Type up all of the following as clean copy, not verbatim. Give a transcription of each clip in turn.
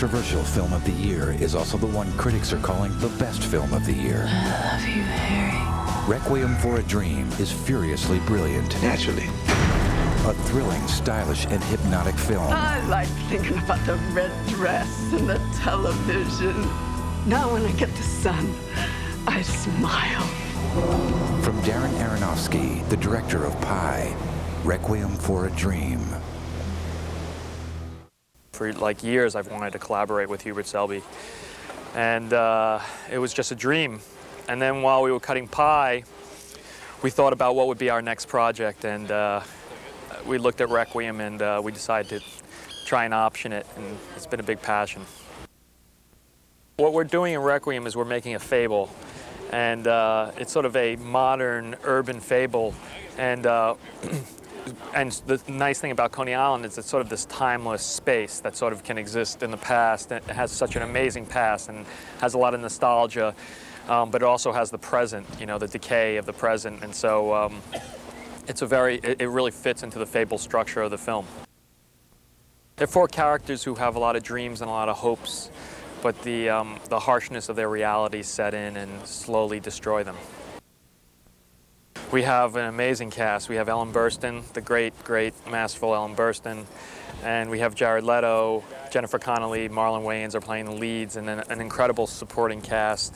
controversial film of the year is also the one critics are calling the best film of the year. I love you, Harry. Requiem for a Dream is furiously brilliant. Naturally. A thrilling, stylish, and hypnotic film. I like thinking about the red dress and the television. Now when I get the sun, I smile. From Darren Aronofsky, the director of Pi, Requiem for a Dream. For like years, I've wanted to collaborate with Hubert Selby, and it was just a dream. And then while we were cutting Pi, we thought about what would be our next project, and we looked at Requiem, and we decided to try and option it, and it's been a big passion. What we're doing in Requiem is we're making a fable, and it's sort of a modern urban fable, and the nice thing about Coney Island is it's sort of this timeless space that sort of can exist in the past. It has such an amazing past and has a lot of nostalgia, but it also has the present, you know, the decay of the present, and so it really fits into the fable structure of the film. There are four characters who have a lot of dreams and a lot of hopes, but the harshness of their realities set in and slowly destroy them. We have an amazing cast. We have Ellen Burstyn, the great, masterful Ellen Burstyn, and we have Jared Leto, Jennifer Connelly, Marlon Wayans are playing the leads, and an incredible supporting cast.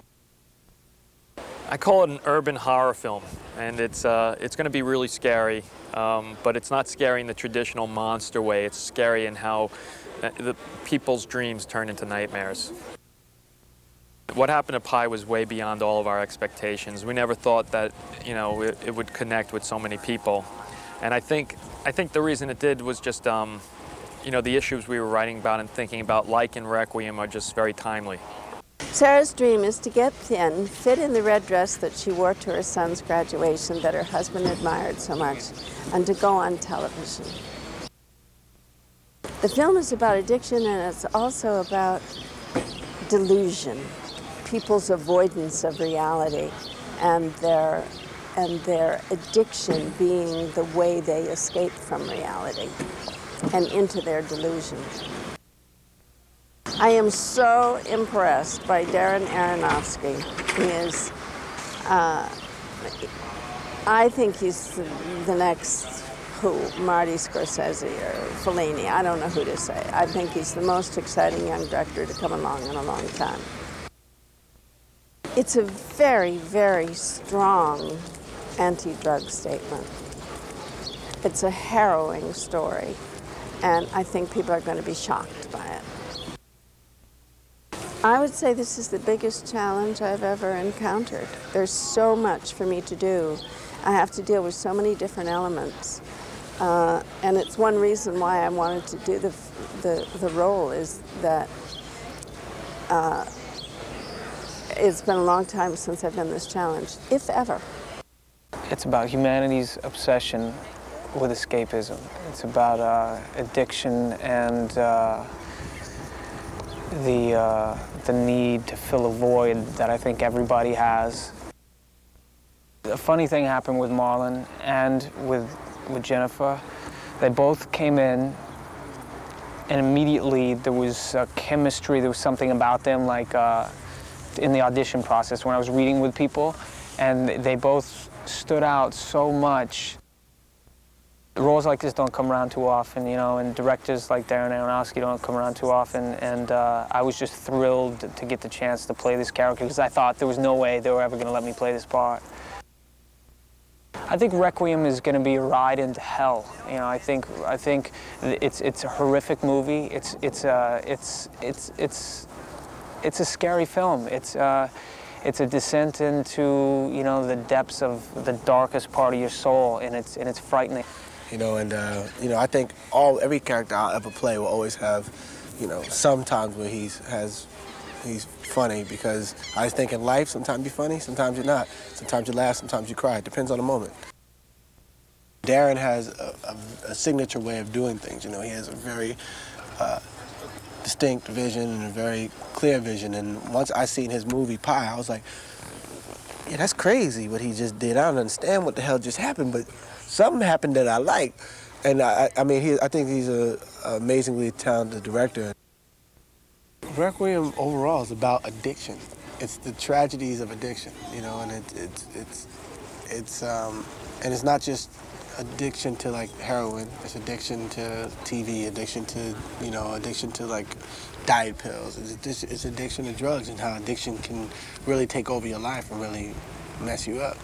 I call it an urban horror film, and it's going to be really scary, but it's not scary in the traditional monster way. It's scary in how the people's dreams turn into nightmares. What happened to Pi was way beyond all of our expectations. We never thought that, you know, it would connect with so many people, and I think the reason it did was just, you know, the issues we were writing about and thinking about, like in Requiem, are just very timely. Sarah's dream is to get thin, fit in the red dress that she wore to her son's graduation that her husband admired so much, and to go on television. The film is about addiction, and it's also about delusion, people's avoidance of reality, and their addiction being the way they escape from reality and into their delusion. I am so impressed by Darren Aronofsky. I think he's the next Marty Scorsese or Fellini. I don't know who to say. I think he's the most exciting young director to come along in a long time. It's a very, very strong anti-drug statement. It's a harrowing story, and I think people are going to be shocked by it. I would say this is the biggest challenge I've ever encountered. There's so much for me to do. I have to deal with so many different elements. And it's one reason why I wanted to do the role, is that it's been a long time since I've done this challenge, if ever. It's about humanity's obsession with escapism. It's about addiction and the need to fill a void that I think everybody has. A funny thing happened with Marlon and with Jennifer. They both came in, and immediately there was chemistry. There was something about them, like in the audition process when I was reading with people, and they both stood out so much. Roles like this don't come around too often, you know, and directors like Darren Aronofsky don't come around too often, and I was just thrilled to get the chance to play this character, because I thought there was no way they were ever going to let me play this part. I think Requiem is going to be a ride into hell. You know, I think it's a horrific movie. It's a scary film. It's a descent into, you know, the depths of the darkest part of your soul, and it's frightening. You know, and you know, I think every character I'll ever play will always have, you know, sometimes where he's funny, because I think in life sometimes you're funny, sometimes you're not. Sometimes you laugh, sometimes you cry. It depends on the moment. Darren has a signature way of doing things. You know, he has a very distinct vision and a very clear vision. And once I seen his movie Pi, I was like, yeah, that's crazy what he just did. I don't understand what the hell just happened, but something happened that I like. And I mean, I think he's an amazingly talented director. Requiem overall is about addiction. It's the tragedies of addiction, you know, and it's not just addiction to like heroin. It's addiction to TV, addiction to, you know, addiction to like diet pills. It's addiction to drugs, and how addiction can really take over your life and really mess you up.